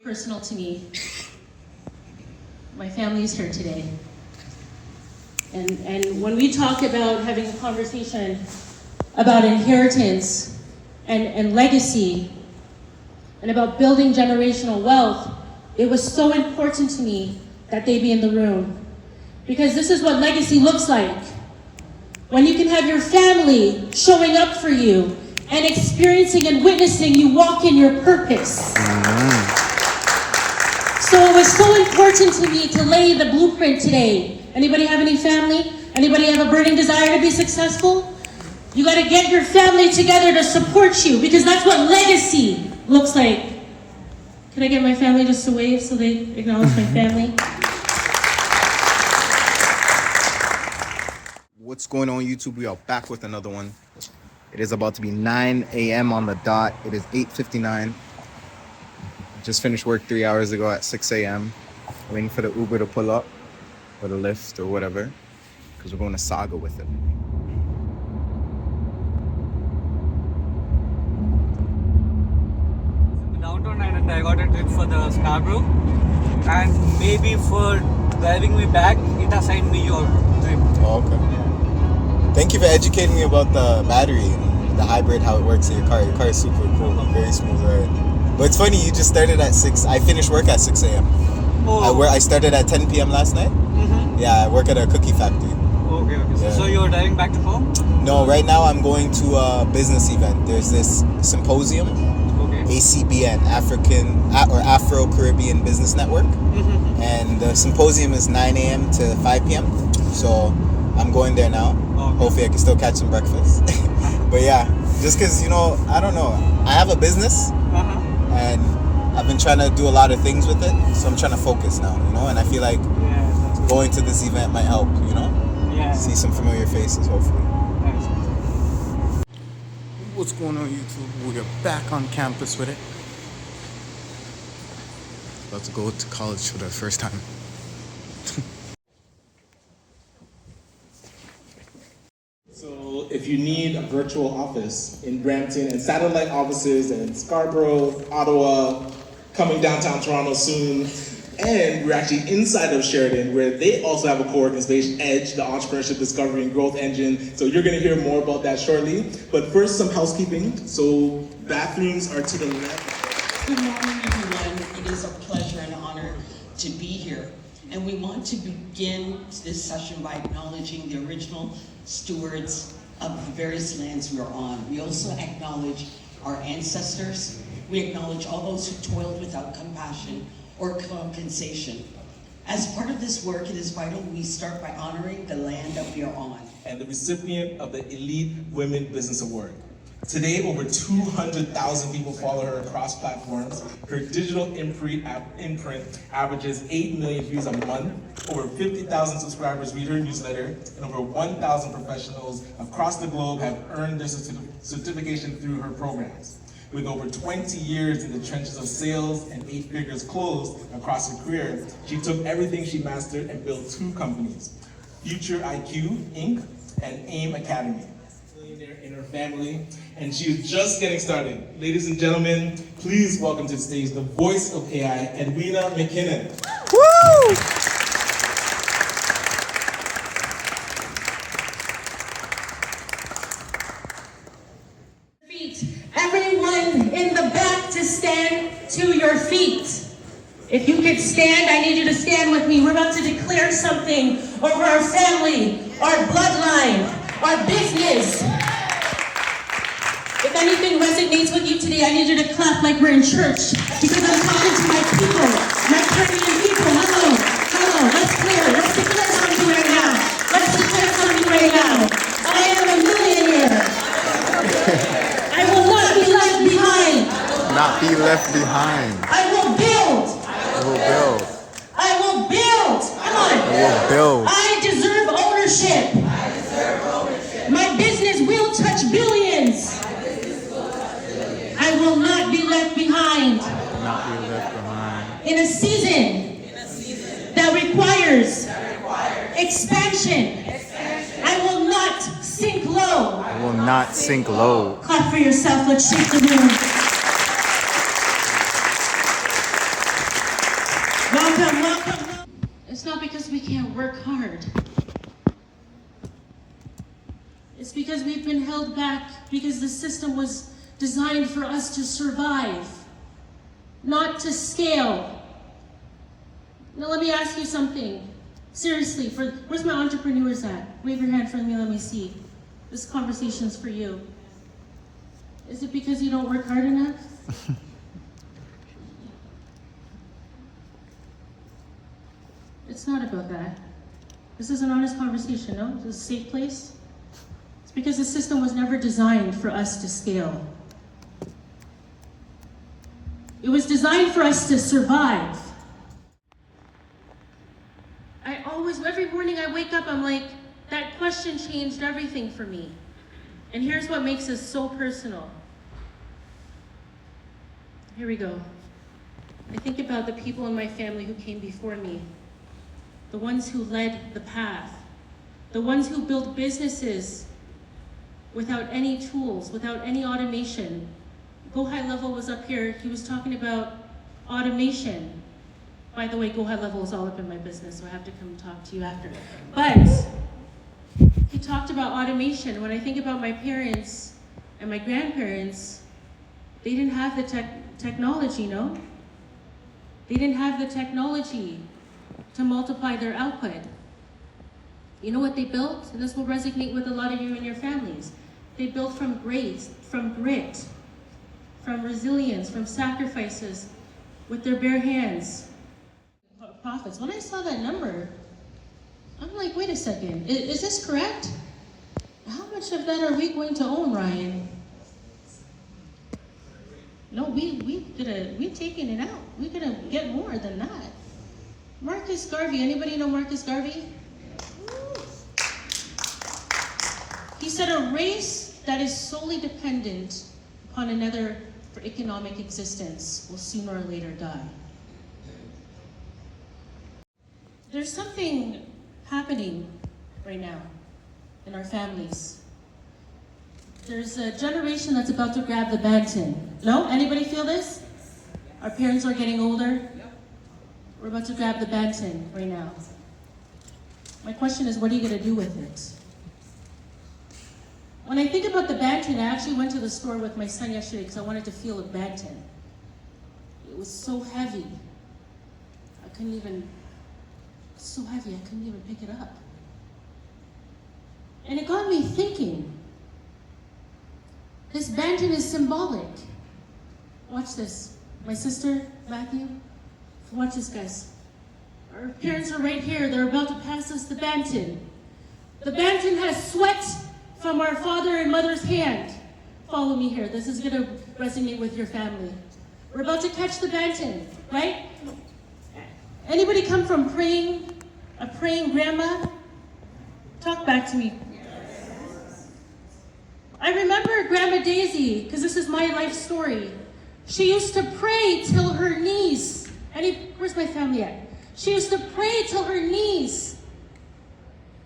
Personal to me. My family is here today. And when we talk about having a conversation about inheritance and legacy and about building generational wealth, it was so important to me that they be in the room. Because this is what legacy looks like. When you can have your family showing up for you and experiencing and witnessing you walk in your purpose. So it was so important to me to lay the blueprint today. Anybody have any family? Anybody have a burning desire to be successful? You gotta get your family together to support you, because that's what legacy looks like. Can I get my family just to wave so they acknowledge my family? What's going on, YouTube? We are back with another one. It is about to be 9 a.m. on the dot. It is 8:59. Just finished work 3 hours ago at 6 a.m. Waiting for the Uber to pull up, or the Lyft, or whatever, because we're going to Saga with it. Downtown and I got a trip for the Scarborough, and maybe for driving me back, it assigned me your trip. Oh, okay. Thank you for educating me about the battery, the hybrid, how it works in your car. Your car is super cool, very smooth ride. But it's funny, you just started at 6. I finished work at 6 a.m. Oh. I started at 10 p.m. last night. Mm-hmm. Yeah, I work at a cookie factory. Okay. Yeah. So you're driving back to home? No, right now I'm going to a business event. There's this Symposium, Okay. ACBN, Afro-Caribbean Business Network. Mm-hmm. And the Symposium is 9 a.m. to 5 p.m. So I'm going there now. Okay. Hopefully I can still catch some breakfast. But yeah, just because, I don't know. I have a business. Uh-huh. And I've been trying to do a lot of things with it, so I'm trying to focus now, and I feel like Yeah, going to this event might help, yeah. see some familiar faces, hopefully. Nice. What's going on, YouTube? We're back on campus with it. About to go to college for the first time. So if you need a virtual office in Brampton and satellite offices in Scarborough, Ottawa, coming downtown Toronto soon, and we're actually inside of Sheridan, where they also have a co-working space, Edge, the entrepreneurship discovery and growth engine. So you're going to hear more about that shortly. But first, some housekeeping. So bathrooms are to the left. Good morning, everyone. It is a pleasure and honor to be here. And we want to begin this session by acknowledging the original stewards of the various lands we are on. We also acknowledge our ancestors. We acknowledge all those who toiled without compassion or compensation. As part of this work, it is vital we start by honoring the land that we are on. And the recipient of the Elite Women Business Award. Today, over 200,000 people follow her across platforms. Her digital imprint averages 8 million views a month. Over 50,000 subscribers read her newsletter, and over 1,000 professionals across the globe have earned their certification through her programs. With over 20 years in the trenches of sales and 8 figures closed across her career, she took everything she mastered and built 2 companies, Future IQ Inc. and AIM Academy. In her family, and she is just getting started. Ladies and gentlemen, please welcome to the stage the voice of AI, Edwina McKinnon. Woo! Feet. Everyone in the back to stand to your feet. If you could stand, I need you to stand with me. We're about to declare something over our family, our bloodline, our business. If anything resonates with you today, I need you to clap like we're in church, because I'm talking to my people, my Caribbean people. Hello, let's declare something right now. I am a millionaire. I will not be left behind. Not be left behind. I will build. I will build. I will build. Come on. I will build. I deserve ownership. My business will touch billions. I will not be left behind. Not be left behind. In a season that requires expansion. I will not sink low. I will not sink low. Clap for yourself. Let's shake the room. welcome. It's not because we can't work hard. It's because we've been held back because the system was designed for us to survive, not to scale. Now let me ask you something. Seriously, where's my entrepreneurs at? Wave your hand for me, let me see. This conversation's for you. Is it because you don't work hard enough? It's not about that. This is an honest conversation, no? It's a safe place. It's because the system was never designed for us to scale. It was designed for us to survive. Every morning I wake up, I'm like, that question changed everything for me. And here's what makes us so personal. Here we go. I think about the people in my family who came before me, the ones who led the path, the ones who built businesses without any tools, without any automation. Go High Level was up here, he was talking about automation. By the way, Go High Level is all up in my business, so I have to come talk to you after. But he talked about automation. When I think about my parents and my grandparents, they didn't have the technology, no? They didn't have the technology to multiply their output. You know what they built? And this will resonate with a lot of you and your families. They built from grace, from grit, from resilience, from sacrifices, with their bare hands. Profits. When I saw that number, I'm like, wait a second, is this correct? How much of that are we going to own, Ryan? No, we're taking it out. We're gonna get more than that. Marcus Garvey, anybody know Marcus Garvey? He said a race that is solely dependent upon another for economic existence will sooner or later die. There's something happening right now in our families. There's a generation that's about to grab the baton. No? Anybody feel this? Our parents are getting older. We're about to grab the baton right now. My question is, what are you going to do with it? When I think about the baton, I actually went to the store with my son yesterday because I wanted to feel a baton. It was so heavy. So heavy, I couldn't even pick it up. And it got me thinking, this baton is symbolic. Watch this. My sister, Matthew, watch this, guys. Our parents are right here. They're about to pass us the baton. The baton has sweat from our father and mother's hand. Follow me here. This is going to resonate with your family. We're about to catch the baton, right? Anybody come from a praying grandma? Talk back to me. I remember Grandma Daisy, because this is my life story. She used to pray till her knees. Where's my family at? She used to pray till her knees.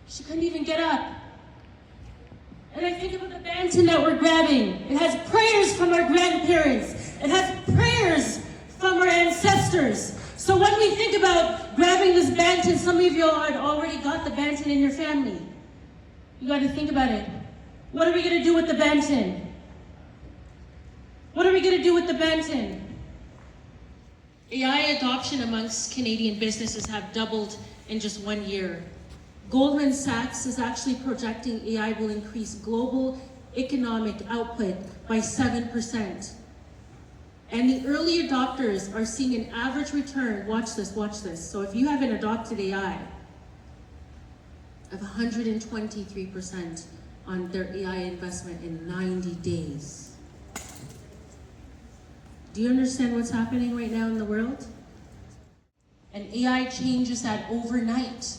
She couldn't even get up. And I think about the baton that we're grabbing. It has prayers from our grandparents. It has prayers from our ancestors. So when we think about grabbing this baton, some of you had already got the baton in your family. You got to think about it. What are we going to do with the baton? What are we going to do with the baton? AI adoption amongst Canadian businesses have doubled in just 1 year. Goldman Sachs is actually projecting AI will increase global economic output by 7%. And the early adopters are seeing an average return, watch this. So if you haven't adopted AI, of 123% on their AI investment in 90 days. Do you understand what's happening right now in the world? And AI changes that overnight.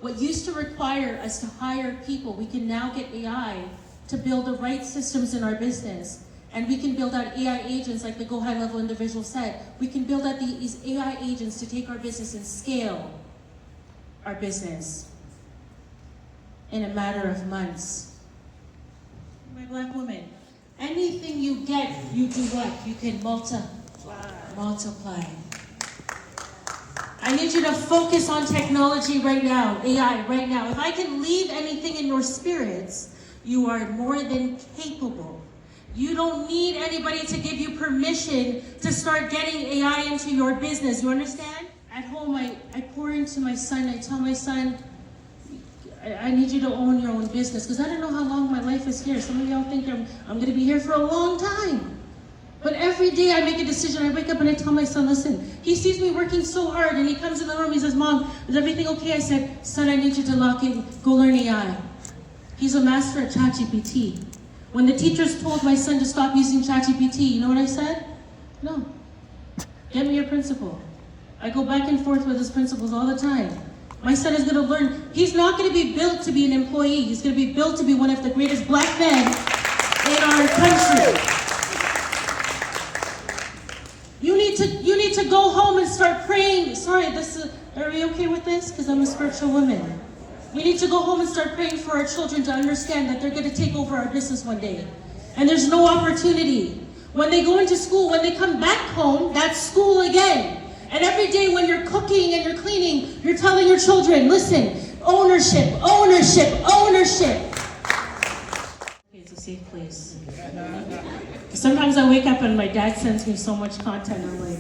What used to require us to hire people, we can now get AI to build the right systems in our business. And we can build out AI agents like the Go High Level individual said. We can build out these AI agents to take our business and scale our business in a matter of months. My black woman, anything you get, you do what? You can multiply. I I need you to focus on technology right now, AI right now. If I can leave anything in your spirits, you are more than capable. You don't need anybody to give you permission to start getting AI into your business. You understand? At home, I pour into my son. I tell my son, I need you to own your own business, because I don't know how long my life is here. Some of y'all think I'm going to be here for a long time. But every day I make a decision. I wake up and I tell my son, listen, he sees me working so hard and he comes in the room, he says, Mom, is everything okay? I said, son, I need you to lock in, go learn AI. He's a master at ChatGPT. When the teachers told my son to stop using ChatGPT, you know what I said? No. Get me a principal. I go back and forth with his principals all the time. My son is going to learn. He's not going to be built to be an employee. He's going to be built to be one of the greatest black men in our country. You need to go home and start praying. Sorry, are we okay with this? Because I'm a spiritual woman. We need to go home and start praying for our children to understand that they're going to take over our business one day. And there's no opportunity. When they go into school, when they come back home, that's school again. And every day when you're cooking and you're cleaning, you're telling your children, listen, ownership, ownership, ownership. Okay, it's a safe place. Sometimes I wake up and my dad sends me so much content, I'm like,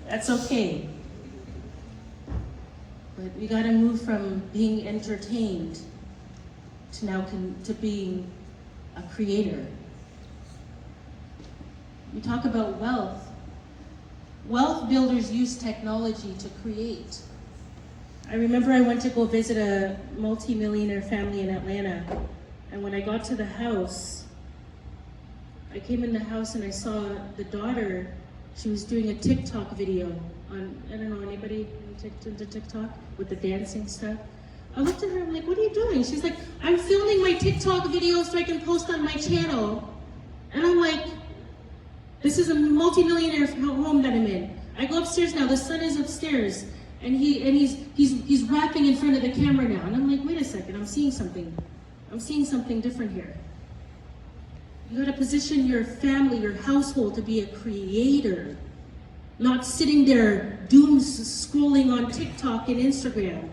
that's okay. But we gotta move from being entertained to now to being a creator. We talk about wealth. Wealth builders use technology to create. I remember I went to go visit a multi-millionaire family in Atlanta, and when I got to the house, I came in the house and I saw the daughter. She was doing a TikTok video on, I don't know, anybody into TikTok with the dancing stuff? I looked at her, I'm like, what are you doing? She's like, I'm filming my TikTok video so I can post on my channel. And I'm like, this is a multi-millionaire home that I'm in. I go upstairs now, the son is upstairs, and he's rapping in front of the camera now. And I'm like, wait a second, I'm seeing something different here. You gotta position your family, your household to be a creator, not sitting there doom scrolling on TikTok and Instagram.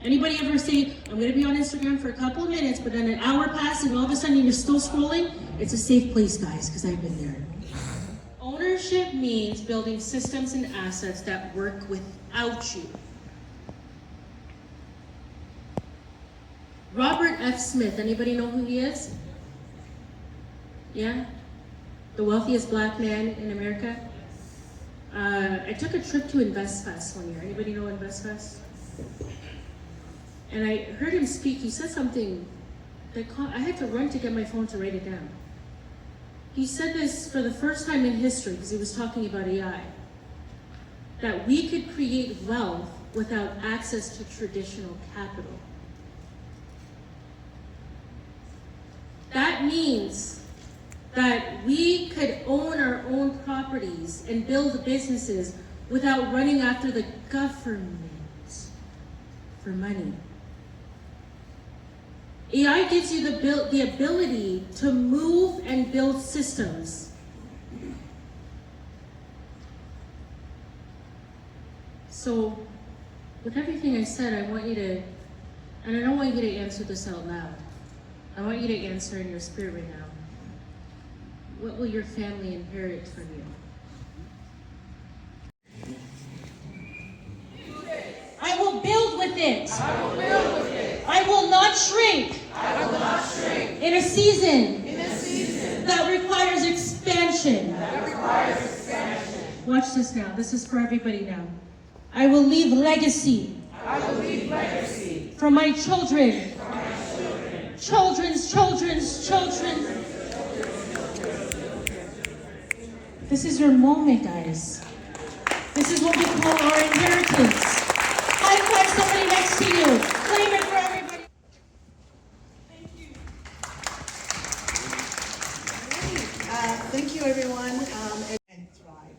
Anybody ever say, I'm gonna be on Instagram for a couple of minutes, but then an hour passes and all of a sudden you're still scrolling? It's a safe place, guys, because I've been there. Ownership means building systems and assets that work without you. Robert F. Smith, anybody know who he is? Yeah? The wealthiest black man in America? I took a trip to InvestFest one year. Anybody know InvestFest? And I heard him speak. He said something that I had to run to get my phone to write it down. He said this for the first time in history, because he was talking about AI, that we could create wealth without access to traditional capital. That means that we could own our own properties and build businesses without running after the government for money. AI gives you the ability to move and build systems. So, with everything I said, I want you to, and I don't want you to answer this out loud. I want you to answer in your spirit right now. What will your family inherit from you? I will build with it. I will build with it. I will not shrink. I will not shrink. In a season. In a season. That requires expansion. That requires expansion. Watch this now. This is for everybody now. I will leave legacy. I will leave legacy. For my children. For my children. Children's children. This is your moment, guys. This is what we call our inheritance. High five somebody next to you. Claim it for everybody. Thank you. Thank you, everyone, and thrive.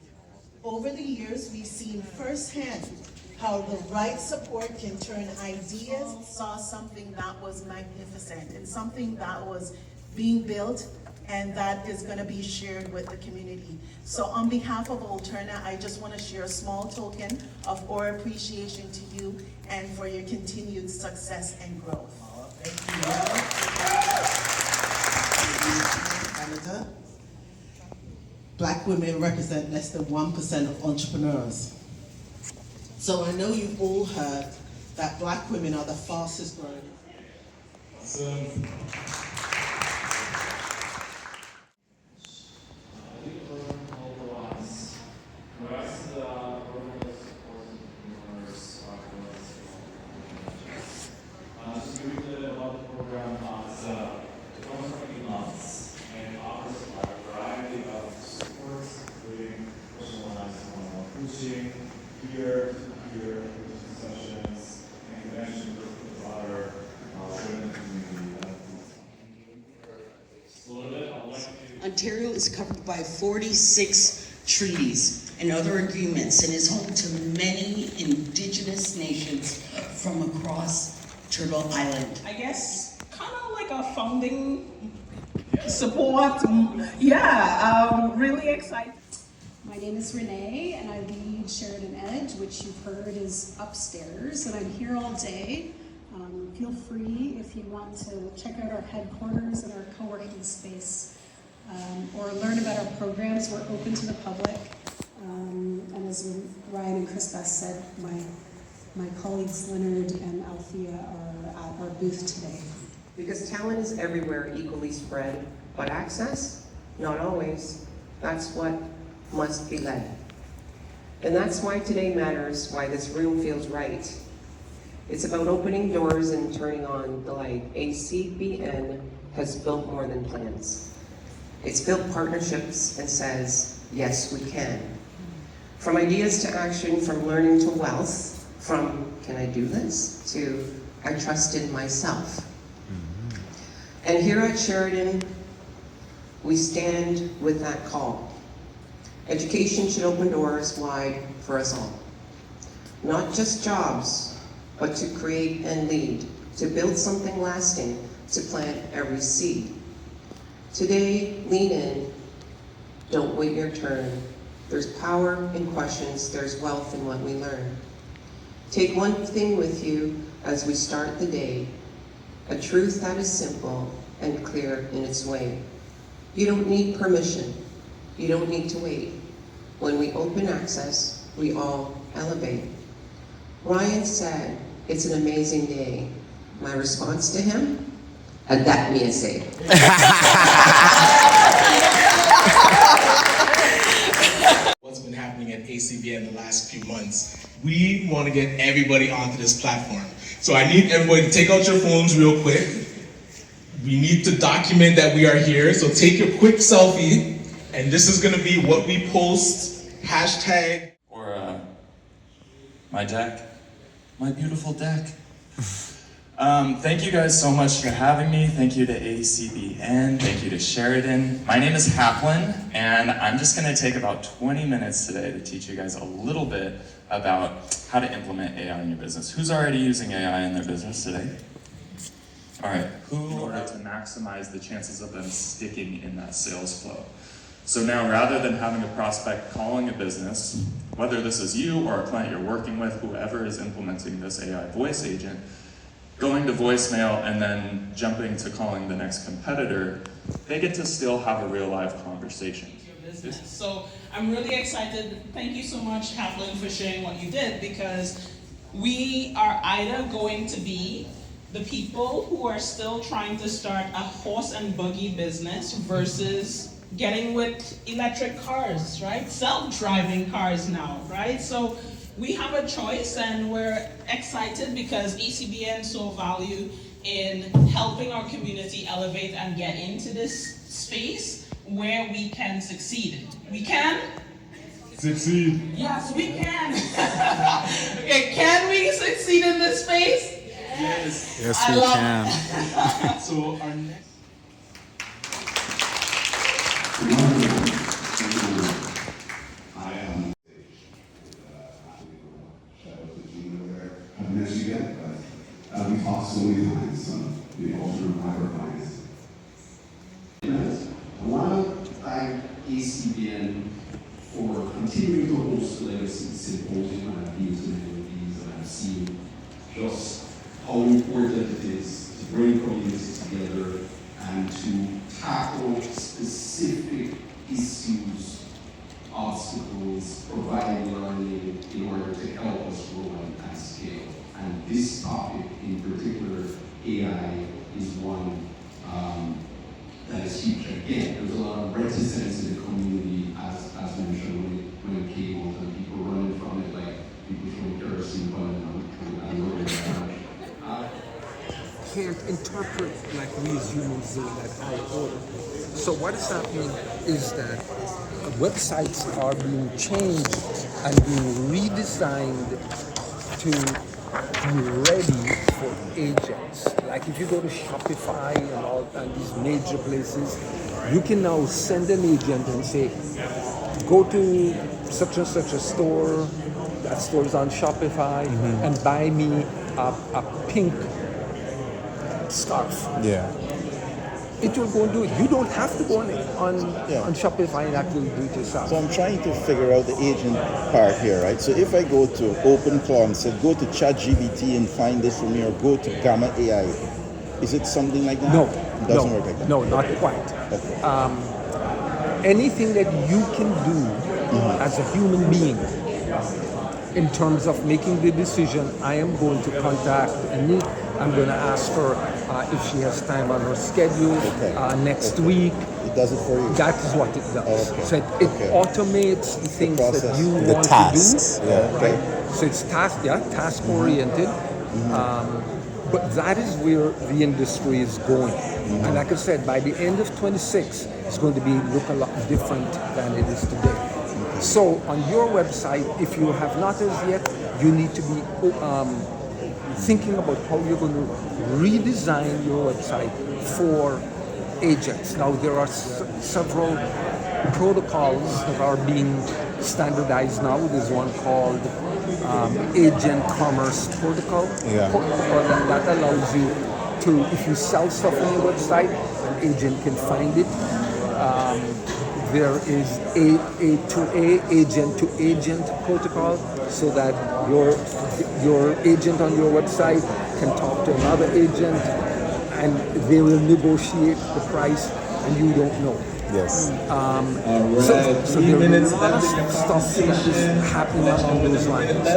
Over the years, we've seen firsthand how the right support can turn ideas, saw something that was magnificent and something that was being built and that is going to be shared with the community. So on behalf of Alterna, I just want to share a small token of our appreciation to you and for your continued success and growth. Canada, Black women represent less than 1% of entrepreneurs. So I know you've all heard that Black women are the fastest growing. Awesome. peer-to-peer sessions and connection with the broader women community. Ontario is covered by 46 treaties and other agreements and is home to many Indigenous nations from across Turtle Island. I guess kind of like a founding support. Yeah, really excited. My name is Renee and I lead Sheridan Edge, which you've heard is upstairs, and I'm here all day. Feel free if you want to check out our headquarters and our co-working space or learn about our programs. We're open to the public. And as Ryan and Chris Best said, my colleagues Leonard and Althea are at our booth today. Because talent is everywhere, equally spread, but access, not always. That's what must be led. And that's why today matters, why this room feels right. It's about opening doors and turning on the light. ACBN has built more than plans. It's built partnerships and says, yes, we can. From ideas to action, from learning to wealth, from, can I do this, to I trust in myself. And here at Sheridan, we stand with that call. Education should open doors wide for us all. Not just jobs, but to create and lead, to build something lasting, to plant every seed. Today, lean in, don't wait your turn. There's power in questions, there's wealth in what we learn. Take one thing with you as we start the day, a truth that is simple and clear in its way. You don't need permission, you don't need to wait. When we open access, we all elevate. Ryan said, it's an amazing day. My response to him, and that me say. What's been happening at ACBN the last few months? We want to get everybody onto this platform. So I need everybody to take out your phones real quick. We need to document that we are here. So take your quick selfie, and this is going to be what we post, hashtag. Or my deck. My beautiful deck. Thank you guys so much for having me. Thank you to ACBN. Thank you to Sheridan. My name is Haplin, and I'm just going to take about 20 minutes today to teach you guys a little bit about how to implement AI in your business. Who's already using AI in their business today? All right, who in order to maximize the chances of them sticking in that sales flow? So now, rather than having a prospect calling a business, whether this is you or a client you're working with, whoever is implementing this AI voice agent, going to voicemail and then jumping to calling the next competitor, they get to still have a real live conversation. So I'm really excited. Thank you so much, Haplin, for sharing what you did, because we are either going to be the people who are still trying to start a horse and buggy business versus getting with electric cars, right? Self-driving cars now, right? So we have a choice, and we're excited because ACBN saw value in helping our community elevate and get into this space where we can succeed. We can? Succeed. Yes, we can. Okay, can we succeed in this space? Yes. Yes, we can. So our next. I am Michigan, but we talk so many times, the ultra higher clients. I continuing to host legacy symposium, and I've been to many of these, and I've seen just how important it is to bring communities together and to tackle specific issues, obstacles, provide learning in order to help us grow and scale. And this topic in particular, AI, is one that is huge. Again, there's a lot of reticence in the community, as mentioned, when it came out, and people running from it like people throwing kerosene on can't interpret like we as humans do that high order. So what is happening is that websites are being changed and being redesigned to be ready for agents. Like if you go to Shopify and these major places, you can now send an agent and say, go to such and such a store, that store is on Shopify, and buy me a pink scarf. Yeah. It will go and do it. You don't have to go on Shopify and actually do it yourself. So I'm trying to figure out the agent part here, right? So if I go to OpenClaw and say, go to ChatGPT and find this for me, or go to Gamma AI, is it something like that? No. It doesn't work like that? No, not quite. Okay. Anything that you can do as a human being in terms of making the decision, I am going to contact Anit. I'm going to ask her if she has time on her schedule next week. It does it for you? That is what it does. So it automates the things that you The want tasks. to do. Yeah. Right? So it's task oriented. But that is where the industry is going. And like I said, by the end of 26, it's going to look a lot different than it is today. So on your website, if you have not as yet, you need to be thinking about how you're going to redesign your website for agents. Now there are several protocols that are being standardized now. There's one called Agent Commerce Protocol. That allows you to, if you sell stuff on your website, an agent can find it. There is A2A, agent-to-agent protocol, so that your agent on your website can talk to another agent, and they will negotiate the price, and you don't know. Yes. So there is a lot of stuff that is happening along those lines.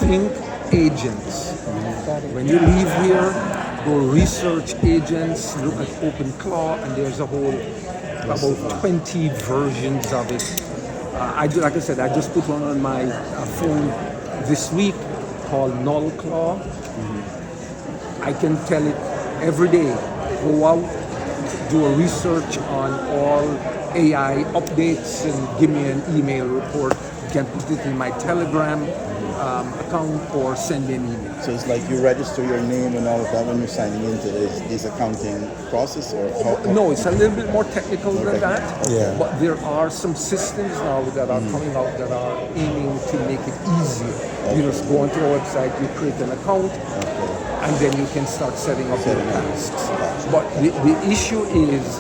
Think agents. When you leave here, go research agents, look at OpenClaw, and there's about 20 versions of it. Like I said, I just put one on my phone this week called Null Claw. I can tell it every day, go out, do a research on all AI updates and give me an email report. You can put it in my Telegram account or send me an email. So it's like you register your name and all of that when you're signing into this accounting process, or how? No, it's a little bit more technical than that. Yeah. But there are some systems now that are coming out that are aiming to make it easier. You just go onto our website, you create an account, and then you can start setting up your tasks. But the issue is,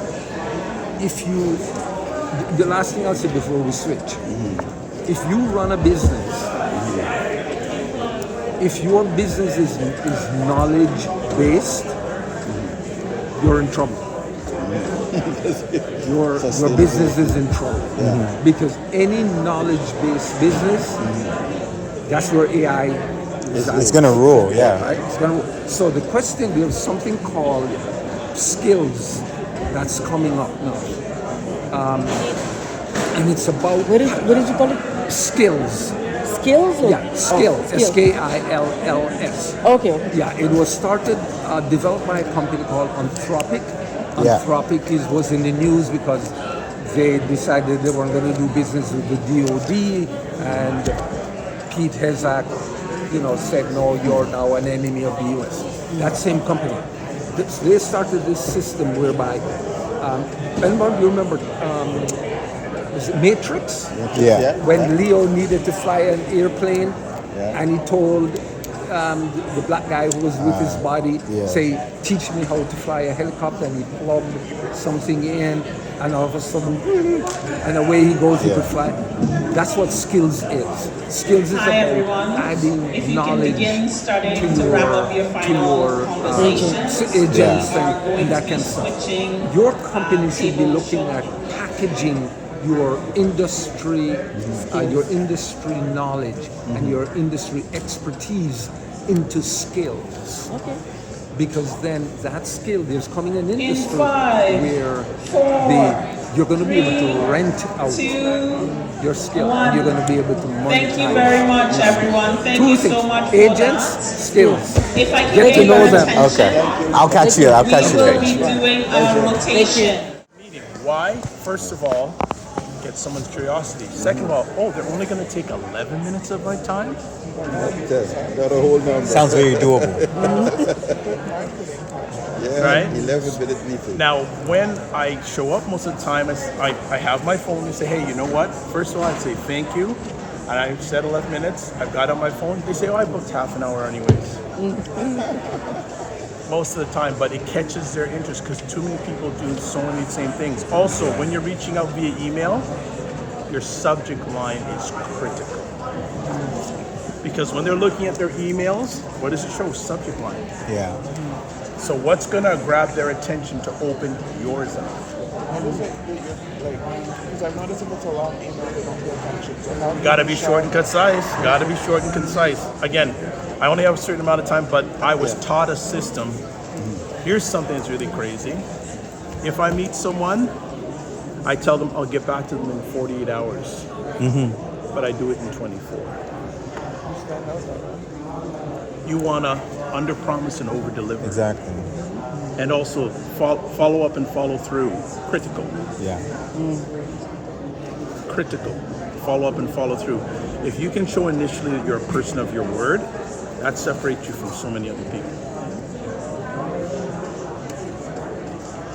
the last thing I'll say before we switch, if you run a business, if your business is knowledge-based, you're in trouble. Your business is in trouble. Because any knowledge-based business, that's where AI is. It's going to rule, yeah. Right? It's gonna rule. So the question, there's something called skills that's coming up now. And it's about... What did you call it? Skills. Skills? Or? Yeah, skills. SKILLS. Okay. Yeah, it was developed by a company called Anthropic. Anthropic was in the news because they decided they weren't going to do business with the DOD, and Pete Herzog, said, no, you're now an enemy of the US. That same company. They started this system whereby, anybody remember, was it Matrix? Yeah. When Leo needed to fly an airplane, and he told the black guy who was with his body, say, teach me how to fly a helicopter, and he plugged something in, and all of a sudden, and away he goes, he could fly. That's what skills is. Skills is Hi, about everyone. adding If you can knowledge begin starting to to your, wrap up your final conversations, agents we are and that kind of stuff. Your company should be looking at packaging your industry knowledge and your industry expertise into skills. Okay. Because then that skill, there's coming an In industry 5, where 4, you're going to be able to rent out 2, your skill 1. and you're going to be able to monetize. Thank you very much, everyone. Thank Two you things, so much for agents, that. skills. If I can Get to get know your them. attention, Okay. I'll catch you. I'll catch you we will later. be doing a rotation. Why? First of all, get someone's curiosity. Second of all, oh, they're only going to take 11 minutes of my time? Not a whole number. Sounds very doable. Yeah, Right? 11-minute meeting. Now, when I show up most of the time, I have my phone and say, hey, you know what? First of all, I'd say thank you. And I said 11 minutes. I've got on my phone. They say, oh, I booked half an hour anyways. Most of the time, but it catches their interest because too many people do so many same things. Also, when you're reaching out via email, your subject line is critical. Because when they're looking at their emails, what does it show? Subject line. Yeah. So what's gonna grab their attention to open yours up? Because I've noticed if it's a long email, they don't pay attention. So how You gotta be short and concise. Gotta be short and concise. Again, I only have a certain amount of time, but I was taught a system. Here's something that's really crazy. If I meet someone, I tell them I'll get back to them in 48 hours. But I do it in 24. You wanna under-promise and over-deliver. Exactly. And also follow up and follow through. Critical. Yeah. Critical. Follow up and follow through. If you can show initially that you're a person of your word, that separates you from so many other people.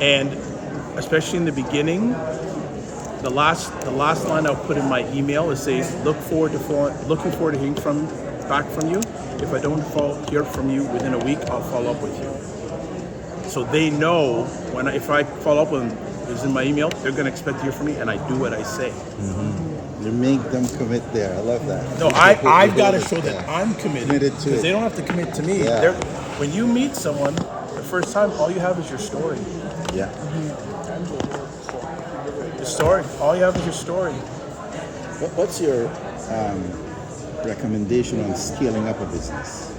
And especially in the beginning, the last line I'll put in my email is say, looking forward to hearing back from you. If I don't hear from you within a week, I'll follow up with you. So they know if I follow up with them, it's in my email, they're going to expect to hear from me, and I do what I say. You make them commit there. I love that. No, I've got to show that I'm committed to because it. they don't have to commit to me. Yeah. When you meet someone, the first time, all you have is your story. Yeah. The story. All you have is your story. What's your recommendation on scaling up a business?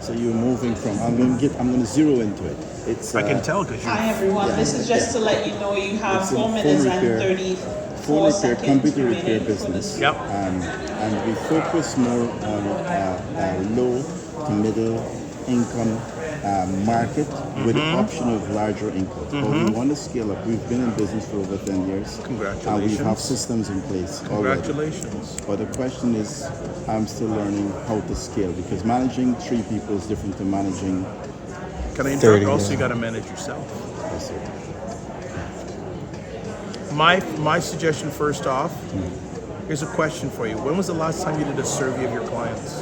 So you're moving from. I'm going to zero into it. It's. I can tell because Hi everyone, this is just to let you know you have 4 minutes and 34 seconds computer repair remaining for business. this. Yep. And we focus more on low to middle income market with the option of larger income. But we want to scale up. We've been in business for over 10 years. Congratulations. And we have systems in place already. Congratulations. But the question is, I'm still learning how to scale because managing 3 people is different to managing. Can I 30, interrupt? Also, yeah. you got to manage yourself. Yes, sir. My suggestion first off, here's a question for you. When was the last time you did a survey of your clients?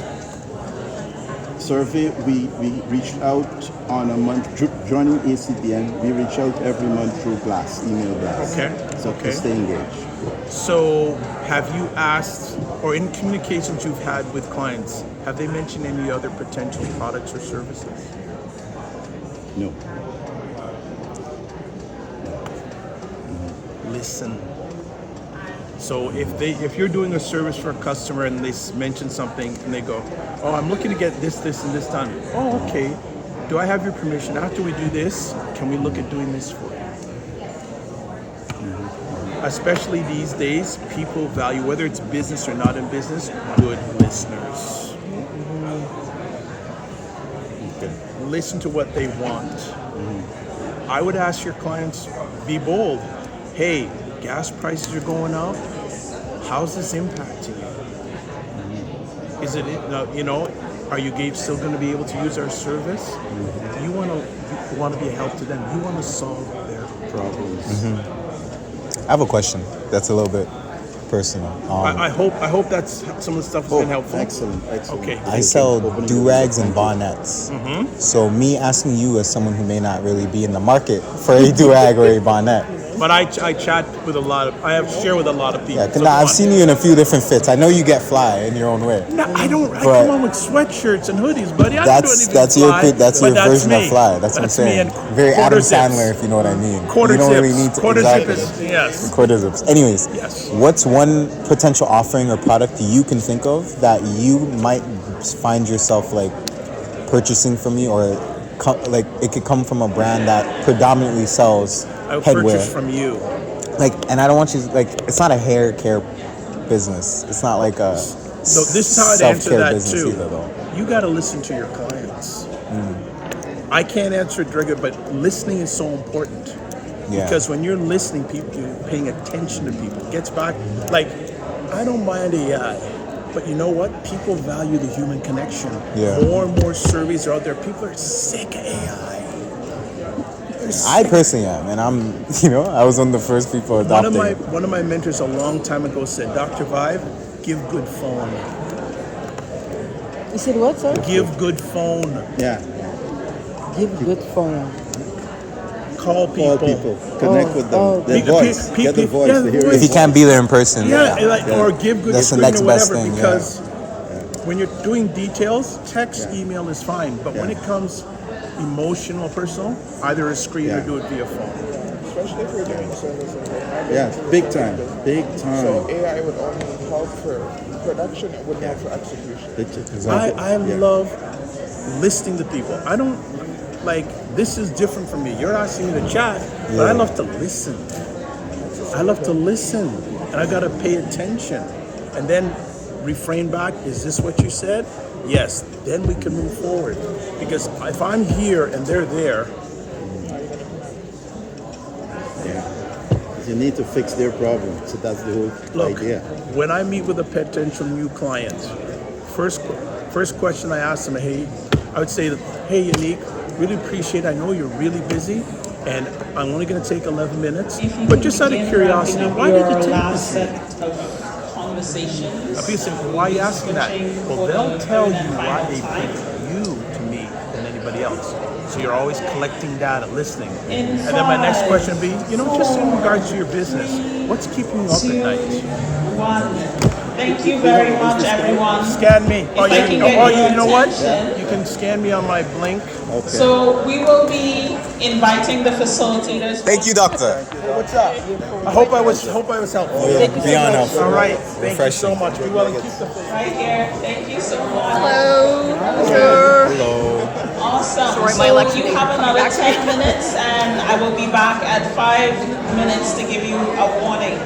Survey, we reached out on a month, joining ACBN, we reach out every month through blast, email blast. Okay. So to stay engaged. So have you asked, or in communications you've had with clients, have they mentioned any other potential products or services? No. Listen. So if you're doing a service for a customer and they mention something and they go, oh, I'm looking to get this, and this done. Oh, okay. Do I have your permission? After we do this, can we look at doing this for you? Especially these days, people value, whether it's business or not in business, good listeners. Listen to what they want. I would ask your clients, be bold. Hey, gas prices are going up. How's this impacting you? Is it, are you still going to be able to use our service? You want to be a help to them. You want to solve their problems. I have a question that's a little bit personal. I hope that's some of the stuff has been helpful. Excellent. Okay. I sell do-rags and bonnets. So me asking you as someone who may not really be in the market for a do-rag or a bonnet, But I chat with share with a lot of people. Yeah, nah, I've seen you in a few different fits. I know you get fly in your own way. No, I don't. I But come on with sweatshirts and hoodies, buddy. I don't do anything that's fly, your version me. of fly. That's what I'm saying. Very Adam Sandler, if you know what I mean. Quarter you don't zips. really need to Quarter exactly. zip is, yes. Quarter zips. Anyways, what's one potential offering or product you can think of that you might find yourself like purchasing from me, or like it could come from a brand that predominantly sells I would headwear purchase from you. Like, and I don't want you like it's not a hair care business. It's not like a this is how I'd answer that too. Either, though. You got to listen to your clients. I can't answer it directly, but listening is so important. Yeah. Because when you're listening, you're paying attention to people. It gets back, like, I don't mind AI, but you know what? People value the human connection. Yeah. More and more surveys are out there. People are sick of AI. I personally am, and I was one of the first people adopting. One of my mentors a long time ago said, Dr. Vibe, give good phone. You said what, sir? Give good phone. Yeah. Give good phone. Call people. Connect with them. Their voice. Get the voice. Yeah, to hear if you can't be there in person. Or give good That's the screen next or best whatever, thing. because when you're doing details, text, email is fine. But when it comes emotional, personal, either a screen or do it via phone. Especially if you're doing services. Big time. Big time. So AI would only help for production, it would not for execution. I love listening to people. I don't this is different from me. You're asking me to chat, but I love to listen. And I gotta pay attention, and then refrain back. Is this what you said? Yes. Then we can move forward. Because if I'm here and they're there, you need to fix their problem. So that's the whole idea. When I meet with a potential new client, first question I ask them, I would say, hey, Unique, really appreciate it. I know you're really busy, and I'm only going to take 11 minutes. But just out of curiosity, why did you take this? Conversations. People say, why are you asking that? Well, they'll tell you why they picked you to me than anybody else. So you're always collecting data, listening. And then my next question would be, just in regards to your business, what's keeping you up at night? Thank you very much, everyone. Scan me. You know what? Attention. You can scan me on my Blink. Okay. So we will be inviting the facilitators. Thank you, doctor. What's up? I hope I was helpful. Beyond helpful. All right. Thank you so much. Be well and keep the faith. Right here. Thank you so much. Hello. Hello. Awesome. Sorry, so my lecture you didn't have come another back to 10 me. minutes, and I will be back at 5 minutes to give you a warning.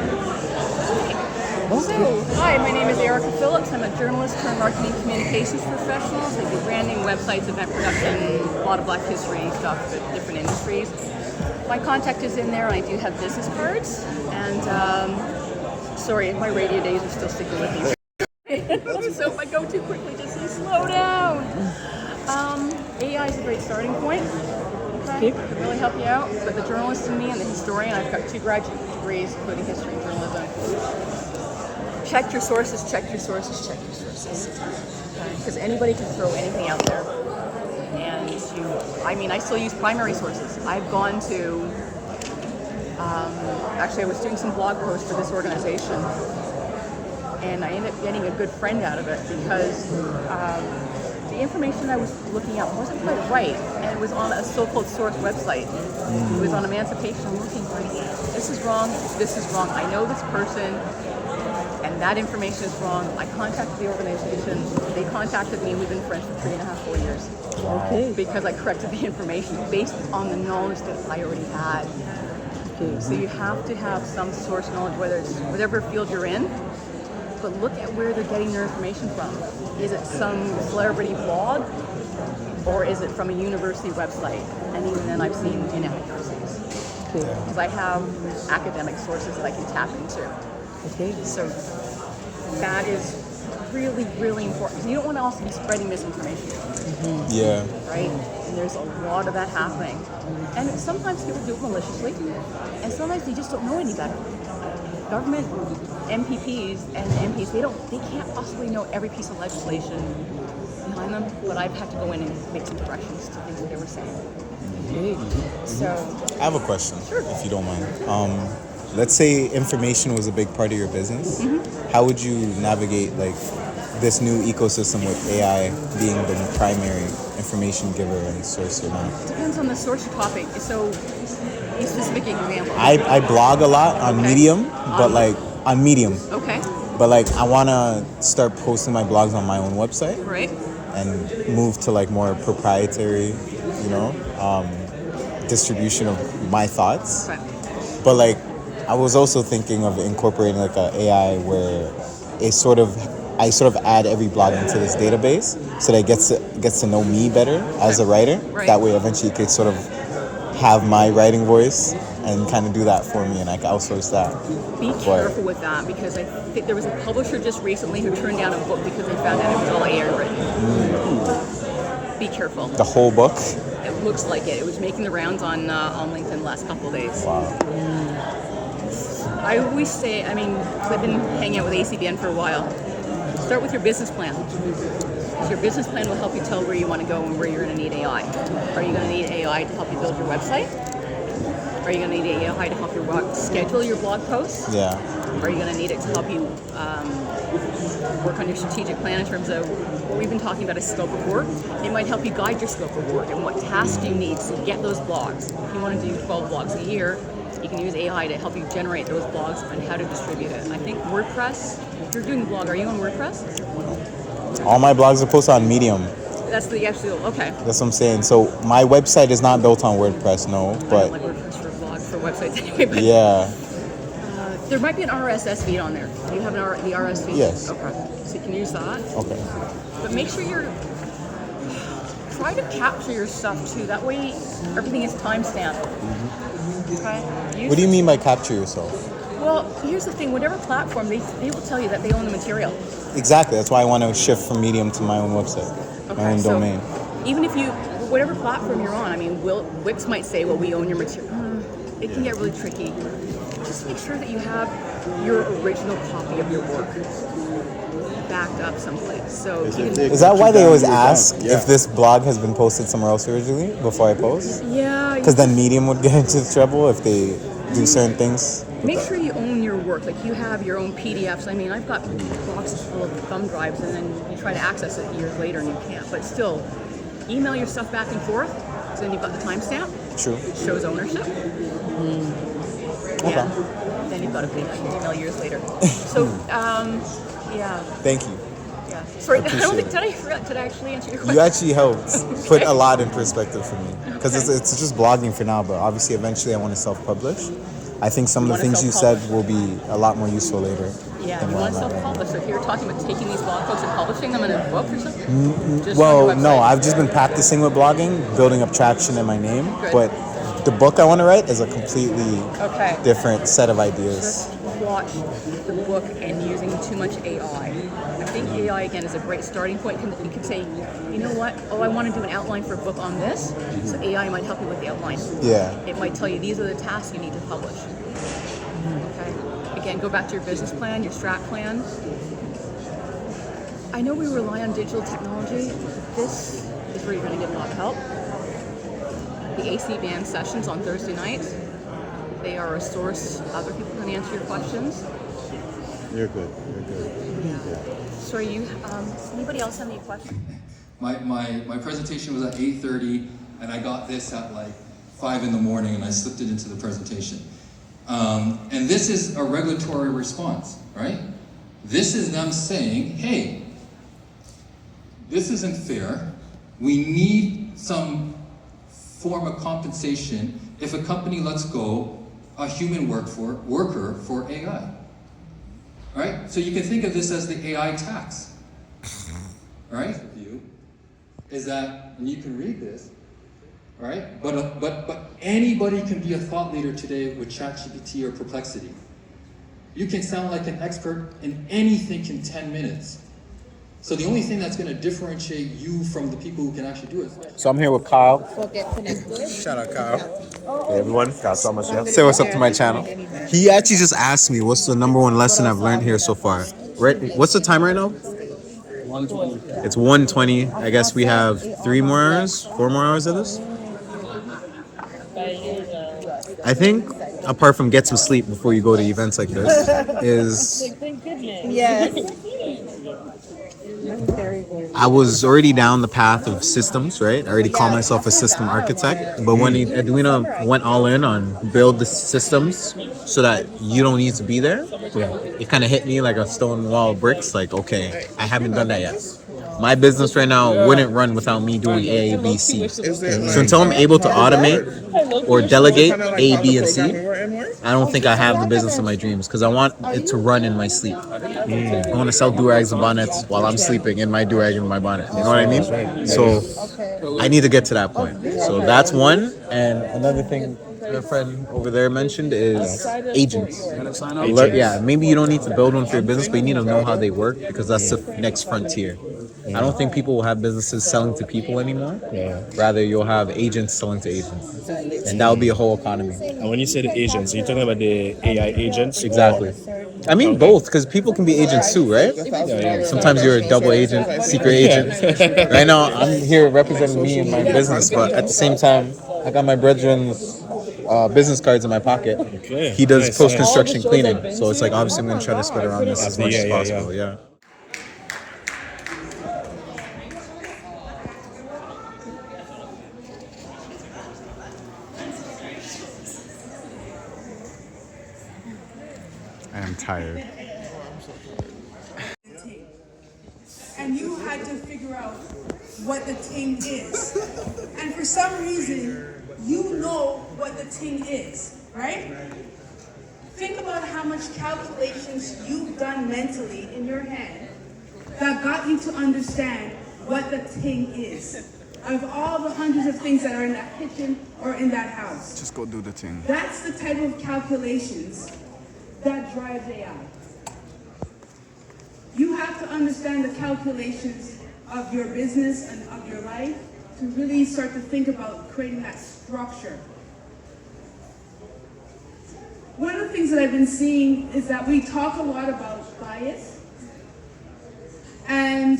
So, hi, my name is Erica Phillips. I'm a journalist turned marketing communications professional. So I do branding, websites, event production, a lot of Black history stuff with different industries. My contact is in there, and I do have business cards. And sorry, my radio days are still sticking with me. So if I go too quickly, just say slow down. AI is a great starting point. Okay, it can really help you out. But the journalist in me and the historian, I've got 2 graduate degrees, including history and journalism. Check your sources, check your sources, check your sources. Because anybody can throw anything out there. And I still use primary sources. I've gone to, actually I was doing some blog posts for this organization, and I ended up getting a good friend out of it because the information I was looking at wasn't quite right, and it was on a so-called source website. It was on emancipation. I'm looking for this is wrong, I know this person, and that information is wrong. I contacted the organization. They contacted me. We've been friends for 3.5, 4 years. Okay. Because I corrected the information based on the knowledge that I already had. Okay. So you have to have some source knowledge, whether it's whatever field you're in, but look at where they're getting their information from. Is it some celebrity blog, or is it from a university website? And even then I've seen inaccuracies. Okay. Because I have academic sources that I can tap into. Okay. So that is really, really important. You don't want to also be spreading misinformation. Yeah. Right? And there's a lot of that happening. And sometimes people do it maliciously, and sometimes they just don't know any better. Government MPPs and MPs, they can't possibly know every piece of legislation behind them, but I've had to go in and make some corrections to things that they were saying. So I have a question, if you don't mind. Let's say information was a big part of your business. How would you navigate like this new ecosystem with AI being the primary information giver and source or not? depends on the source of topic. So a specific example. I blog a lot on Medium, but like on Medium. Okay. But like I want to start posting my blogs on my own website. Right. And move to like more proprietary, distribution of my thoughts. Right. But like I was also thinking of incorporating like a AI where I sort of add every blog into this database so that it gets to know me better as a writer. Right. That way eventually it could sort of have my writing voice and kind of do that for me, and I can outsource that. Be careful with that, because I think there was a publisher just recently who turned down a book because they found out it was all AI written. Be careful. The whole book? It looks like it. It was making the rounds on LinkedIn the last couple of days. Wow. I always say, because I've been hanging out with ACBN for a while, start with your business plan. So your business plan will help you tell where you want to go and where you're going to need AI. Are you going to need AI to help you build your website? Are you going to need AI to help you schedule your blog posts? Yeah. Are you going to need it to help you work on your strategic plan in terms of what we've been talking about, a scope of work? It might help you guide your scope of work and what tasks you need to get those blogs. If you want to do 12 blogs a year, you can use AI to help you generate those blogs and how to distribute it. I think WordPress, if you're doing a blog, are you on WordPress? All my blogs are posted on Medium. That's the actual, okay. That's what I'm saying. So my website is not built on WordPress, no, I but don't like WordPress for blogs, for websites anyway. But yeah. There might be an RSS feed on there. Do you have the RSS feed? Yes. Okay. So you can use that. Okay. But make sure try to capture your stuff too. That way everything is timestamped. Okay? What do you mean by capture yourself? Well, here's the thing. Whatever platform, they will tell you that they own the material. Exactly. That's why I want to shift from Medium to my own website, my own domain. Even if whatever platform you're on, Wix might say, well, we own your material. It can get really tricky. Just make sure that you have your original copy of your work backed up someplace. So is that why they always ask if this blog has been posted somewhere else originally before I post? Yeah. Because then Medium would get into trouble if they do certain things. Make sure you own your work. Like you have your own PDFs. I've got boxes full of thumb drives, and then you try to access it years later and you can't. But still, email your stuff back and forth. So then you've got the timestamp. True. It shows ownership. Okay. Yeah. Then you've got a big email years later. So, yeah. Thank you. Yeah. Sorry, I I don't think, did I actually answer your question? You actually helped put a lot in perspective for me. Because it's just blogging for now, but obviously eventually I want to self-publish. I think some of the things you said will be a lot more useful later. Yeah, than you where want to I'm at right now. self-publish. So if you're talking about taking these blog posts and publishing them in a book or something? Just on Well, your no, website? I've just been practicing with blogging, building up traction in my name. Good. But the book I want to write is a completely Okay. different set of ideas. Just watch the book and using too much AI. I think AI, again, is a great starting point. You can say, you know what? Oh, I want to do an outline for a book on this. So AI might help you with the outline. Yeah. It might tell you these are the tasks you need to publish. Okay. Again, go back to your business plan, your strat plan. I know we rely on digital technology. This is where you're going to get a lot of help. The ACBN sessions on Thursday nights, they are a source. Other people can answer your questions. You're good. You're good. Yeah. So does anybody else have any questions? My presentation was at 8:30, and I got this at like 5 in the morning, and I slipped it into the presentation. And this is a regulatory response, right? This is them saying, hey, this isn't fair. We need some form of compensation if a company lets go a human worker for AI. Right? So you can think of this as the AI tax. Right? Is that, and you can read this, right? But anybody can be a thought leader today with ChatGPT or Perplexity. You can sound like an expert in anything in 10 minutes. So the only thing that's going to differentiate you from the people who can actually do it. So I'm here with Kyle. Shout out Kyle. Hey everyone, Kyle Thomas. Say what's up to my channel. He actually just asked me what's the number one lesson I've learned here so far. Right? What's the time right now? 120. It's 1:20. I guess we have 4 more hours of this. I think, apart from get some sleep before you go to events like this, is Yes. I was already down the path of systems, right? I already call myself a system architect. But when Edwina went all in on build the systems so that you don't need to be there, it kind of hit me like a stone wall of bricks. Like, okay, I haven't done that yet. My business right now wouldn't run without me doing A, B, C. So until I'm able to automate or delegate A, B, and C, I don't think I have the business of my dreams because I want it to run in my sleep. I want to sell do-rags and bonnets while I'm sleeping in my do-rag and my bonnet. You know what I mean? So I need to get to that point. So that's one. And another thing your friend over there mentioned is agents. Yeah, maybe you don't need to build one for your business, but you need to know how they work because that's the next frontier. I don't think people will have businesses selling to people anymore. Rather, you'll have agents selling to agents. And that will be a whole economy. And when you say the agents, are you talking about the AI agents? Exactly. I mean both, because people can be agents too, right? Sometimes you're a double agent, secret agent. Right now, I'm here representing me and my business, but at the same time, I got my brethren's business cards in my pocket. He does post-construction cleaning, so it's like obviously I'm going to try to spread around this as much as possible. Yeah. I am tired. And you had to figure out what the ting is. And for some reason, you know what the ting is, right? Think about how much calculations you've done mentally in your head that got you to understand what the ting is. Of all the hundreds of things that are in that kitchen or in that house. Just go do the thing. That's the type of calculations that drives AI. You have to understand the calculations of your business and of your life to really start to think about creating that structure. One of the things that I've been seeing is that we talk a lot about bias. And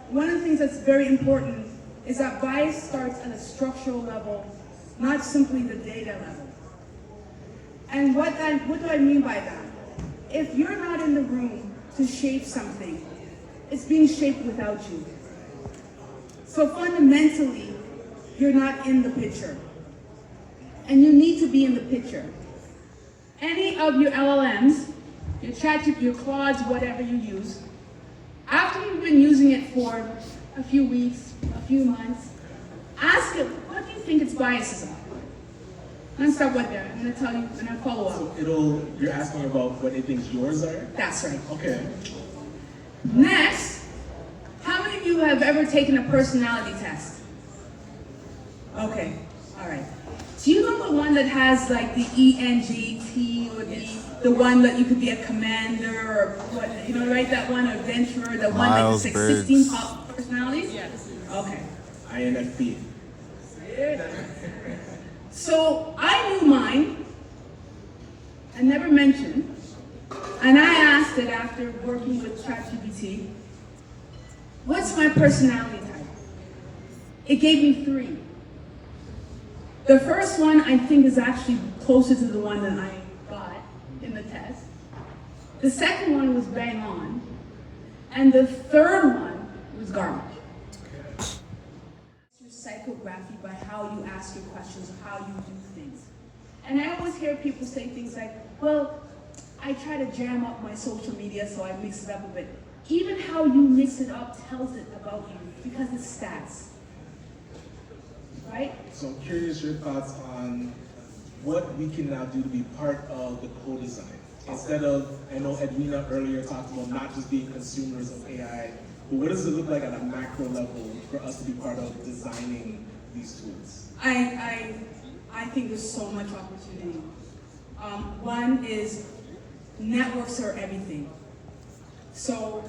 one of the things that's very important is that bias starts at a structural level, not simply the data level. And what do I mean by that? If you're not in the room to shape something, it's being shaped without you. So fundamentally, you're not in the picture. And you need to be in the picture. Any of your LLMs, your ChatGPT, your Claudes, whatever you use, after you've been using it for a few weeks, a few months, ask it, what do you think its biases are? Let's start with that. I'm going to tell you, and I'll follow up. So you're asking about what it thinks yours are? That's right. Okay. Next, how many of you have ever taken a personality test? Okay, all right. Do you know the one that has like the ENGT or the one that you could be a commander or what, you know, right? That one, adventurer, the one that's like 16 personalities? Yes. Okay. INFP. So I knew mine, I never mentioned, and I asked it after working with ChatGPT, what's my personality type? It gave me 3. The first one I think is actually closer to the one that I got in the test. The second one was bang on, and the third one was garbage. Psychography by how you ask your questions, how you do things. And I always hear people say things like, well, I try to jam up my social media so I mix it up a bit. Even how you mix it up tells it about you because it's stats, right? So I'm curious your thoughts on what we can now do to be part of the co-design. Instead of, I know Edwina earlier talked about not just being consumers of AI, but what does it look like at a macro level for us to be part of designing these tools? I think there's so much opportunity. One is networks are everything. So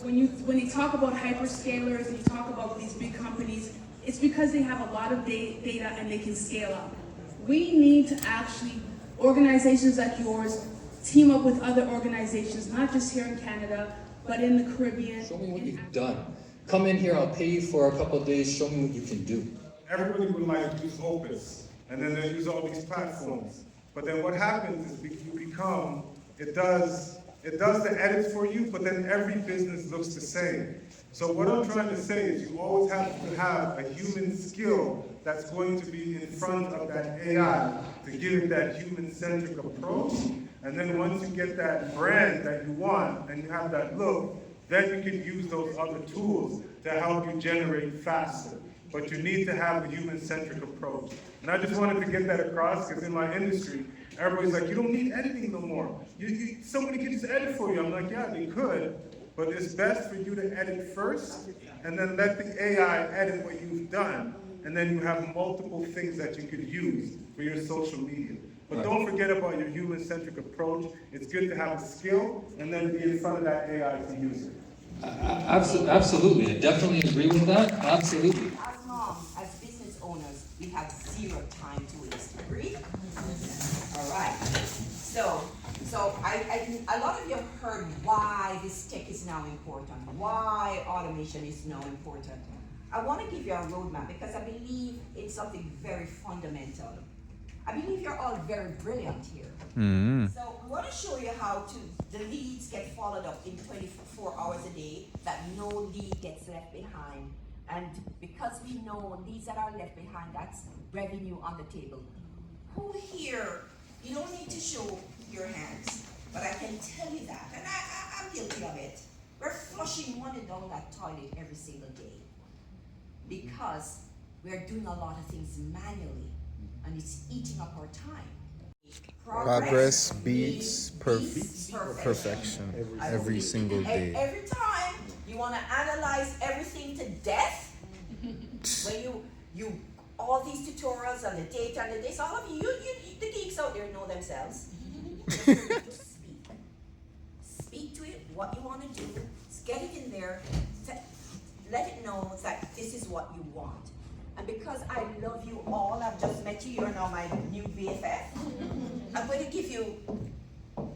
when you when you talk about hyperscalers and you talk about these big companies, it's because they have a lot of data and they can scale up. We need to actually, organizations like yours, team up with other organizations, not just here in Canada, but in the Caribbean. Show me what you've done. Come in here, I'll pay you for a couple of days, show me what you can do. Everybody would like to use Opus, and then they use all these platforms. But then what happens is you become, it does the edits for you, but then every business looks the same. So what I'm trying to say is you always have to have a human skill that's going to be in front of that AI to give it that human-centric approach. And then once you get that brand that you want and you have that look, then you can use those other tools to help you generate faster. But you need to have a human-centric approach. And I just wanted to get that across because in my industry, everybody's like, you don't need editing no more. Somebody can just edit for you. I'm like, yeah, they could, but it's best for you to edit first and then let the AI edit what you've done. And then you have multiple things that you could use for your social media. But don't forget about your human-centric approach. It's good to have a skill and then be in front of that AI to use it. Absolutely, I definitely agree with that, absolutely. As moms, as business owners, we have zero time to waste. Agree? All right. So a lot of you have heard why this tech is now important, why automation is now important. I want to give you a roadmap because I believe it's something very fundamental. I believe you're all very brilliant here. So I want to show you how the leads get followed up in 24 hours a day, that no lead gets left behind. And because we know leads that are left behind, that's revenue on the table. Who here, you don't need to show your hands, but I can tell you that, and I'm guilty of it. We're flushing money down that toilet every single day because we're doing a lot of things manually, and it's eating up our time. Progress beats perfection every single day. Every time you want to analyze everything to death, when you all these tutorials and the data and the this, all of you the geeks out there know themselves. Speak to it, what you want to do, get it in there, let it know that this is what you want. And because I love you all, I've just met you, you're now my new BFF. I'm going to give you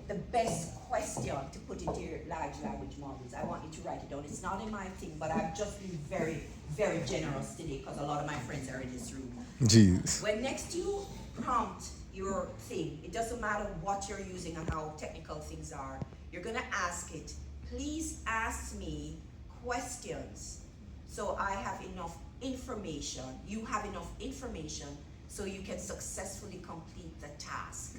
the best question to put into your large language models. I want you to write it down. It's not in my thing, but I've just been very, very generous today because a lot of my friends are in this room. Jeez. When next you prompt your thing, it doesn't matter what you're using and how technical things are, you're going to ask it, please ask me questions so I have enough information, you have enough information so you can successfully complete the task.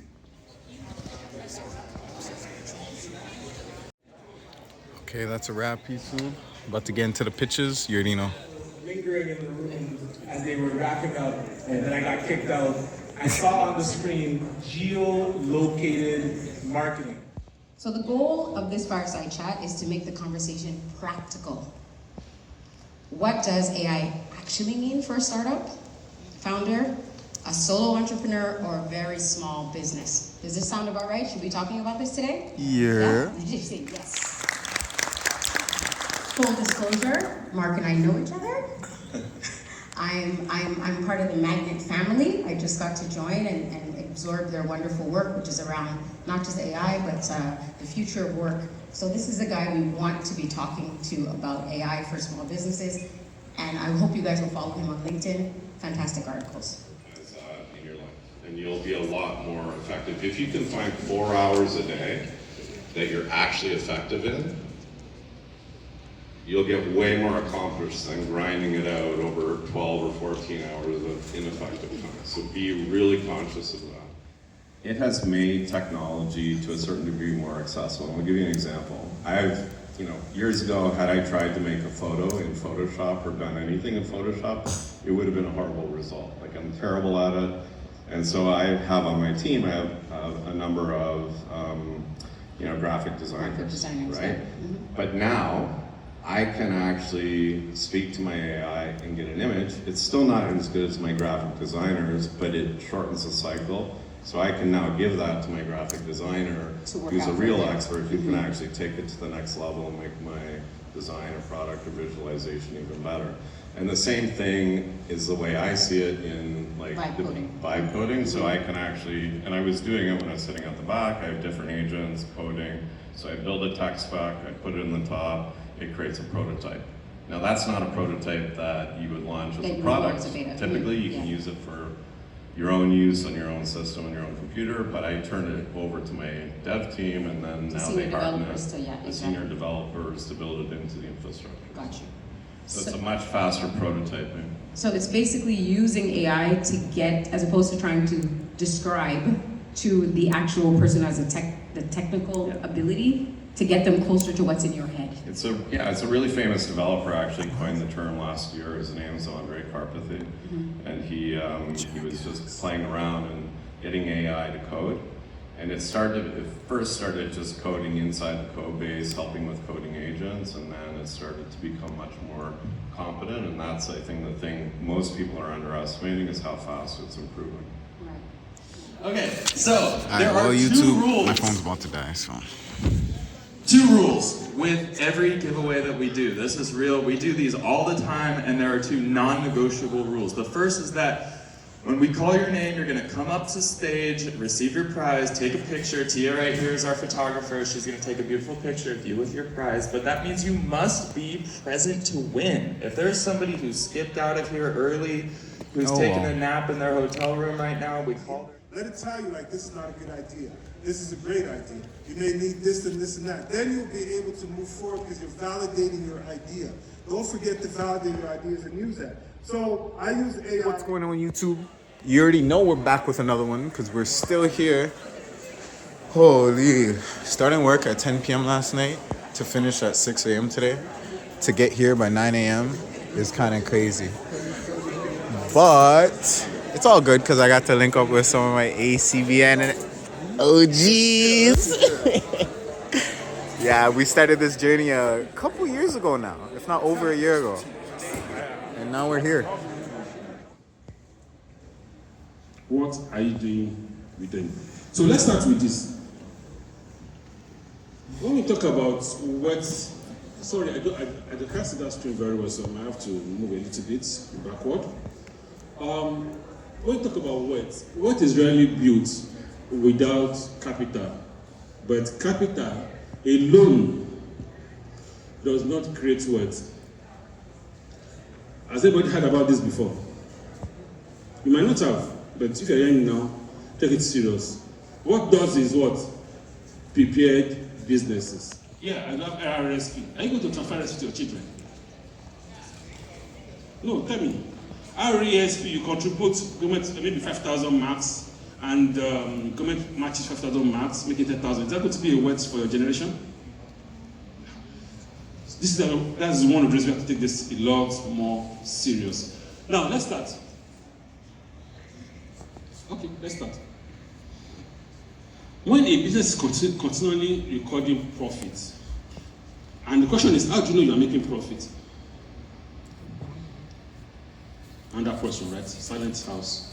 Okay, that's a wrap, Pisu. About to get into the pitches. You already know. Lingering in the room as they were wrapping up, and then I got kicked out. I saw on the screen geo-located marketing. So the goal of this fireside chat is to make the conversation practical. What does AI actually mean for a startup, founder, a solo entrepreneur, or a very small business? Does this sound about right? Should we be talking about this today? Yeah. Did you say yes? Full disclosure, Mark and I know each other. I'm part of the Magnet family. I just got to join and absorb their wonderful work, which is around not just AI, but the future of work. So this is a guy we want to be talking to about AI for small businesses. And I hope you guys will follow him on LinkedIn. Fantastic articles. In your life, and you'll be a lot more effective. If you can find 4 hours a day that you're actually effective in, you'll get way more accomplished than grinding it out over 12 or 14 hours of ineffective time. So be really conscious of that. It has made technology to a certain degree more accessible. I'll give you an example. Years ago, had I tried to make a photo in Photoshop or done anything in Photoshop, it would have been a horrible result. Like, I'm terrible at it. And so I have on my team, I have a number of, graphic designers, right? But now, I can actually speak to my AI and get an image. It's still not as good as my graphic designers, but it shortens the cycle. So I can now give that to my graphic designer, who's a real expert, who can actually take it to the next level and make my design a product or visualization even better. And the same thing is the way I see it in like vibe coding. So I can actually, and I was doing it when I was sitting at the back, I have different agents coding. So I build a tech spec, I put it in the top, it creates a prototype. Now that's not a prototype that you would launch as a product. Typically you can use it for your own use on your own system on your own computer, but I turn it over to my dev team, and then now they harden it, the senior developers to build it into the infrastructure. Gotcha. So it's a much faster prototyping. So it's basically using AI to get, as opposed to trying to describe to the actual person who has the technical ability, to get them closer to what's in your head. It's a really famous developer actually coined the term last year. His name is Andre Carpathy, and he was just playing around and getting AI to code. And it first started just coding inside the code base, helping with coding agents, and then it started to become much more competent. And that's, I think, the thing most people are underestimating is how fast it's improving. Okay, so there are YouTube, two rules. my phone's about to die, so. 2 rules with every giveaway that we do. This is real. We do these all the time, and there are 2 non-negotiable rules. The first is that when we call your name, you're going to come up to stage, receive your prize, take a picture. Tia right here is our photographer. She's going to take a beautiful picture of you with your prize, but that means you must be present to win. If there's somebody who skipped out of here early, who's taking a nap in their hotel room right now, we call her. Let it tell you, like, this is not a good idea. This is a great idea. You may need this and this and that. Then you'll be able to move forward because you're validating your idea. Don't forget to validate your ideas and use that. So I use AI. What's going on YouTube? You already know we're back with another one because we're still here. Holy. Starting work at 10 p.m. last night to finish at 6 a.m. today. To get here by 9 a.m. is kind of crazy. But it's all good because I got to link up with some of my ACBN and OGs. Yeah, we started this journey a couple years ago now, if not over a year ago. And now we're here. What are you doing with them? So let's start with this. When we talk about what, sorry, I can't see that screen very well, so I have to move a little bit backward. When we talk about what is really built without capital, but capital alone does not create wealth. Has anybody heard about this before? You might not have, but if you're hearing now, take it serious. What does is what? Prepared businesses. Yeah, I love RRSP. Are you going to transfer RRSP to your children? No, tell me. RESP, you contribute government maybe 5,000 marks, and government matches 5,000 marks, making 10,000. Is that going to be a wealth for your generation? That's one of the reasons we have to take this a lot more serious. Now, let's start. Okay, let's start. When a business is continually recording profits, and the question is, how do you know you are making profit? And that question, right? Silent house.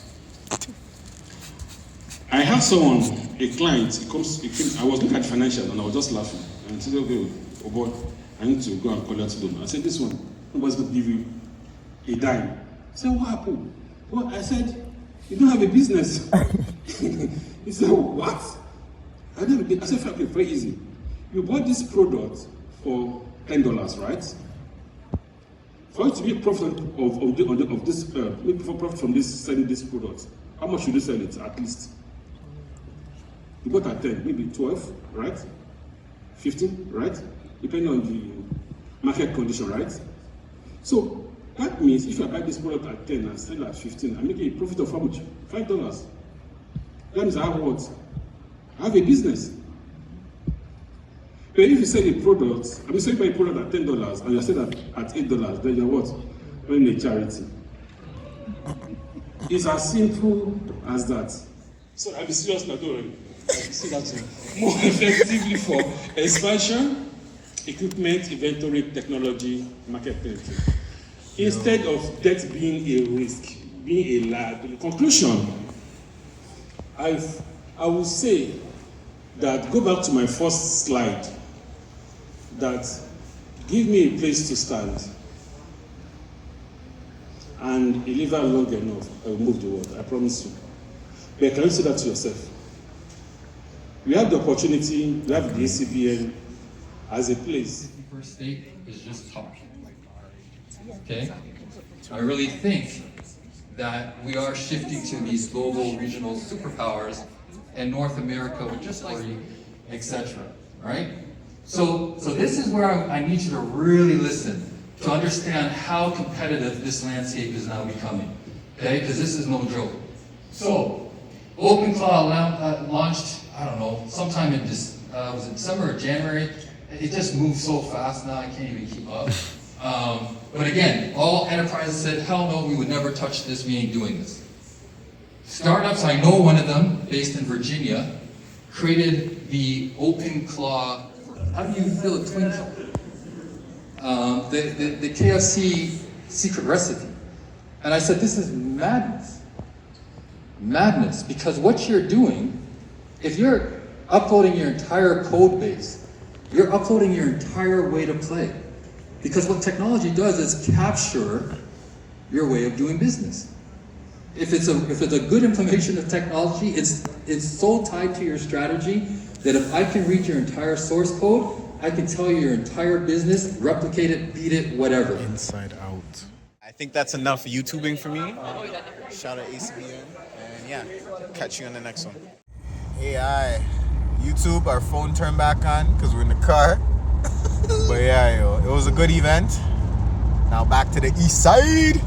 I have someone, a client, he came, I was looking at financials and I was just laughing. And he said, okay, oh boy, I need to go and collect loan. I said, this one, nobody's going to give you a dime. I said, what happened? Well, I said, you don't have a business. He said, what? I said, okay, very easy. You bought this product for $10, right? For you to make profit of this, make profit from this selling this product, how much should you sell it at least? You bought at 10, maybe 12, right? 15, right? Depending on the market condition, right? So that means if I buy this product at 10 and sell at 15, I'm making a profit of how much? $5. That means I have what? I have a business. But if you sell a product, I mean, sell a product at $10 and you sell it at $8, then you're what? Doing a charity. It's as simple as that. So I'll be serious now, don't worry. I'll see that more effectively for expansion, equipment, inventory, technology, market penetrating. Instead of debt being a risk, being a liability. Conclusion, I will say that, go back to my first slide, that give me a place to stand, and if you live out long enough, I will move the world, I promise you. But can you say that to yourself? We have the opportunity, we have the ACBN as a place. 51st state is just talk. Okay? I really think that we are shifting to these global regional superpowers, and North America would just worry, etc. Right? So this is where I need you to really listen to understand how competitive this landscape is now becoming. Okay? Because this is no joke. So, OpenClaw launched, I don't know, sometime in was it December or January? It just moved so fast now I can't even keep up. But again, all enterprises said, hell no, we would never touch this, we ain't doing this. Startups, I know one of them, based in Virginia, created the OpenClaw, how do you feel it, Twinkle? The KFC secret recipe. And I said, this is madness. Madness, because what you're doing, if you're uploading your entire code base, you're uploading your entire way to play. Because what technology does is capture your way of doing business. If it's a good implementation of technology, it's so tied to your strategy that if I can read your entire source code, I can tell you your entire business, replicate it, beat it, whatever. Inside out. I think that's enough YouTubing for me. Shout out ACBN. And yeah, catch you on the next one. AI. YouTube, our phone turned back on because we're in the car. But yeah, yo, it was a good event. Now back to the east side.